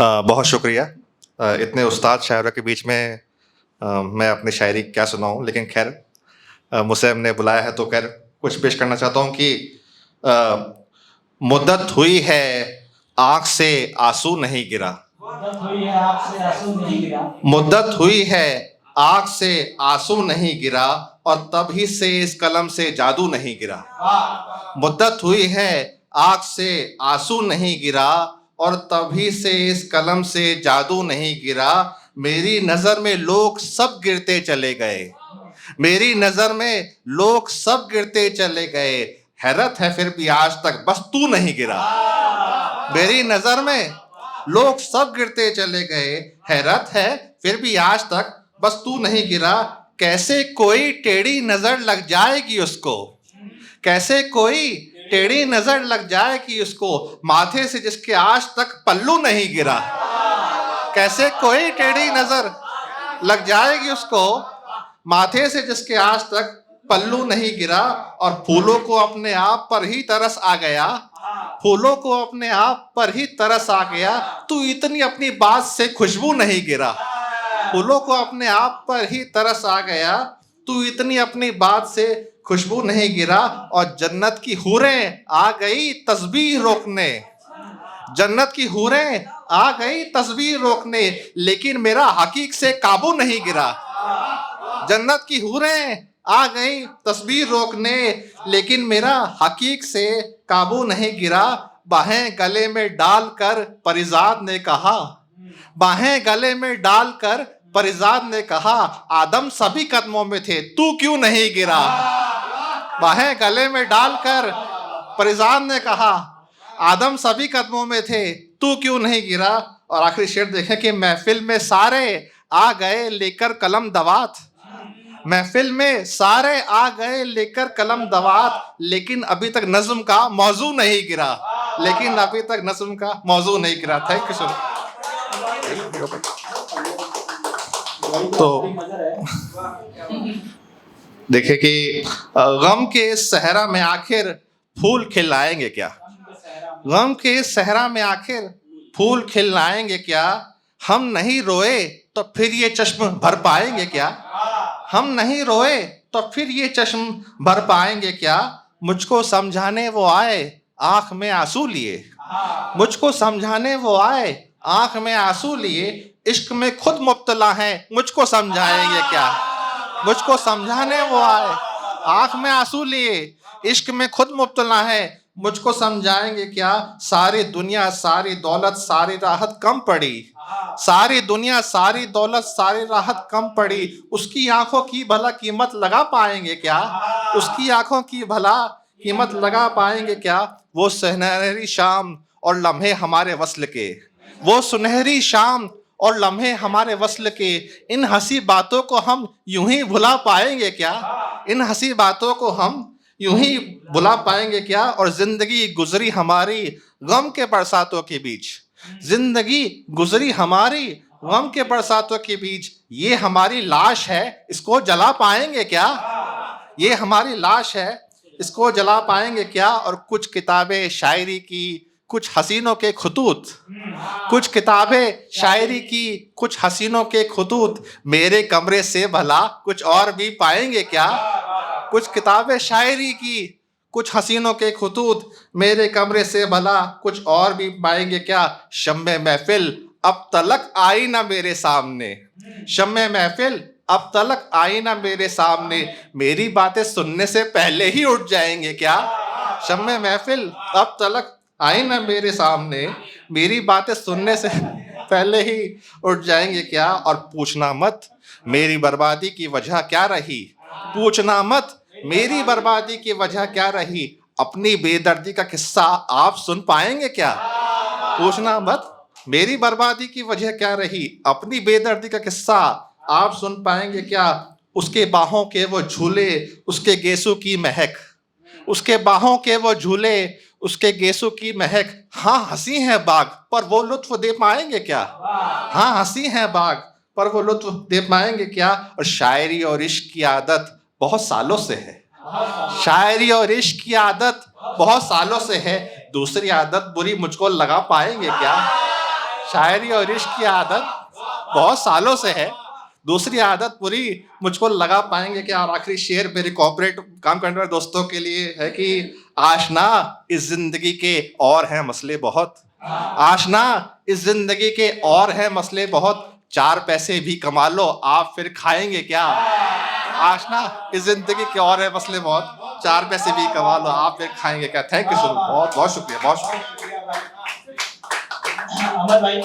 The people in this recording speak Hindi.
बहुत शुक्रिया। इतने उस्ताद शायरों के बीच में मैं अपनी शायरी क्या सुनाऊं, लेकिन खैर मुझसे हमने बुलाया है तो खैर कुछ पेश करना चाहता हूं कि अ, मुद्दत हुई है आंख से आंसू नहीं गिरा। मुद्दत हुई है आँख से आंसू नहीं गिरा। मुद्दत हुई है आंख से आंसू नहीं गिरा और तभी से इस कलम से जादू नहीं गिरा। वाह, मुद्दत हुई है आंख से आंसू नहीं गिरा और तभी से इस कलम से जादू नहीं गिरा। मेरी नजर में लोग सब गिरते चले गए, मेरी नजर में लोग सब गिरते चले गए, हैरत है फिर भी आज तक बस तू नहीं गिरा। मेरी नजर में लोग सब गिरते चले गए, हैरत है फिर भी आज तक बस तू नहीं गिरा। कैसे कोई टेढ़ी नजर लग जाएगी उसको, कैसे कोई टेढ़ी नजर लग जाएगी उसको, माथे से जिसके आज तक पल्लू नहीं गिरा। कैसे कोई टेढ़ी नजर लग जाएगी उसको, माथे से जिसके आज तक पल्लू नहीं गिरा। और फूलों को अपने आप पर ही तरस आ गया, फूलों को अपने आप पर ही तरस आ गया, तू इतनी अपनी बात से खुशबू नहीं गिरा। फूलों को अपने आप पर ही तरस आ गया, तू इतनी अपनी बात से खुशबू नहीं गिरा। और जन्नत की हूरें आ गई तस्बीह रोकने, जन्नत की हूरें आ गई तस्बीह रोकने, लेकिन मेरा हकीक से काबू नहीं गिरा। जन्नत की हूरें आ गई तस्बीह रोकने, लेकिन मेरा हकीक से काबू नहीं गिरा। बाहें गले में डालकर परिजाद ने कहा, बाहें गले में डालकर परिजाद ने कहा, आदम सभी कदमों में थे तू क्यों नहीं गिरा। बाहें गले में डालकर परिजाद ने कहा, आदम सभी कदमों में थे तू क्यों नहीं गिरा। और आखिरी शेर देखें कि महफिल में सारे आ गए लेकर कलम दवात, महफिल में सारे आ गए लेकर कलम दवात, लेकिन अभी तक नज्म का मौजू नहीं गिरा, लेकिन अभी तक नज्म का मौजू नहीं गिरा। Thank you sir. तो देखिए कि गम के इस सहरा में आखिर फूल खिलाएंगे क्या, गम के इस सहरा में आखिर फूल खिलाएंगे क्या। हम नहीं रोए तो फिर ये चश्म भर पाएंगे क्या, हम नहीं रोए तो फिर ये चश्म भर पाएंगे क्या। मुझको समझाने वो आए आंख में आंसू लिए, मुझको समझाने वो आए आंख में आंसू लिए, इश्क में खुद मुब्तला हैं मुझको समझाएंगे क्या। मुझको समझाने वो आए आंख में आंसू लिए, इश्क में खुद मुब्तला है मुझको समझाएंगे क्या। सारी दुनिया सारी दौलत सारी राहत कम पड़ी, सारी दुनिया सारी दौलत सारी राहत कम पड़ी, उसकी आंखों की भला कीमत लगा पाएंगे क्या, उसकी आंखों की भला कीमत लगा पाएंगे क्या। वो सुनहरी शाम और लम्हे हमारे वस्ल के, वो सुनहरी शाम और लम्हे हमारे वस्ल के, इन हंसी बातों को हम यूं ही भुला पाएंगे क्या, इन हंसी बातों को हम यूं ही भुला पाएंगे क्या। और जिंदगी गुजरी हमारी गम के बरसातों के बीच, जिंदगी गुजरी हमारी गम के बरसातों के बीच, ये हमारी लाश है इसको जला पाएंगे क्या, ये हमारी लाश है इसको जला पाएंगे क्या। और कुछ किताबें शायरी की कुछ हसीनों के खुतूत, कुछ किताबें शायरी की कुछ हसीनों के खुतूत, मेरे कमरे से भला कुछ और भी पाएंगे क्या। कुछ किताबें शायरी की कुछ हसीनों के खुतूत, मेरे कमरे से भला कुछ और भी पाएंगे क्या। शम्मे महफिल अब तलक आई ना मेरे सामने, शम्मे महफिल अब तलक आई ना मेरे सामने, मेरी बातें सुनने से पहले ही उठ जाएंगे क्या। शम्मे महफिल अब तलक आई ना मेरे सामने, मेरी बातें सुनने से पहले ही उठ जाएंगे क्या। और पूछना मत मेरी बर्बादी की वजह क्या रही, पूछना मत मेरी बर्बादी की वजह क्या रही, अपनी बेदर्दी का किस्सा आप सुन पाएंगे क्या। पूछना मत मेरी बर्बादी की वजह क्या रही, अपनी बेदर्दी का किस्सा आप सुन पाएंगे क्या। उसके बाहों के वो झूले उसके गेसों की महक, उसके बाहों के वो झूले उसके गेसों की महक, हाँ हंसी है बाग पर वो लुत्फ दे पाएंगे क्या, हाँ हंसी है बाग पर वो लुत्फ दे पाएंगे क्या। और शायरी और इश्क की आदत बहुत सालों से है, शायरी और इश्क की आदत बहुत सालों से है, दूसरी आदत बुरी मुझको लगा पाएंगे क्या। शायरी और इश्क की आदत बहुत सालों से है, दूसरी आदत पूरी मुझको लगा पाएंगे क्या। और आखिरी शेर मेरे कॉर्पोरेट काम करने वाले दोस्तों के लिए है कि आशना इस जिंदगी के और हैं मसले बहुत, आशना इस जिंदगी के और हैं मसले बहुत, 4 पैसे भी कमा लो आप फिर खाएंगे क्या। आशना इस जिंदगी के और है मसले बहुत, 4 पैसे भी कमा लो आप फिर खाएंगे क्या। थैंक यू सो मच, बहुत बहुत शुक्रिया, बहुत शुक्रिया। अमर भाई